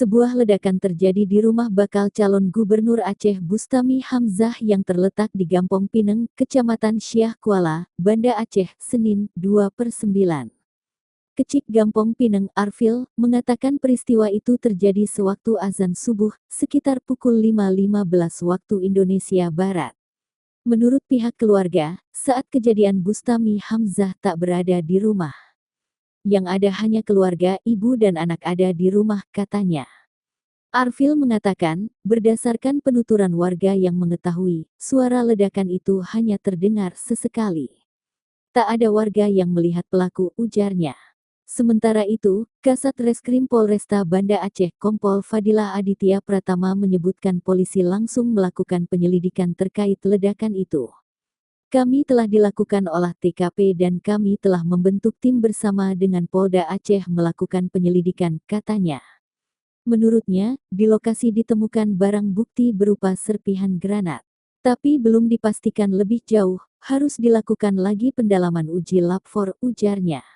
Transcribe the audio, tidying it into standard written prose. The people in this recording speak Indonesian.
Sebuah ledakan terjadi di rumah bakal calon Gubernur Aceh Bustami Hamzah yang terletak di Gampong Pineng, Kecamatan Syah Kuala, Banda Aceh, Senin, 2/9. Kecik Gampong Pineng, Arfil, mengatakan peristiwa itu terjadi sewaktu azan subuh, sekitar pukul 5.15 waktu Indonesia Barat. Menurut pihak keluarga, saat kejadian Bustami Hamzah tak berada di rumah. Yang ada hanya keluarga, ibu dan anak ada di rumah, katanya. Arfil mengatakan, berdasarkan penuturan warga yang mengetahui, suara ledakan itu hanya terdengar sesekali. Tak ada warga yang melihat pelaku, ujarnya. Sementara itu, Kasat Reskrim Polresta Banda Aceh Kompol Fadilah Aditya Pratama menyebutkan polisi langsung melakukan penyelidikan terkait ledakan itu. Kami telah dilakukan olah TKP dan kami telah membentuk tim bersama dengan Polda Aceh melakukan penyelidikan, katanya. Menurutnya, di lokasi ditemukan barang bukti berupa serpihan granat. Tapi belum dipastikan lebih jauh, harus dilakukan lagi pendalaman uji lapor, ujarnya.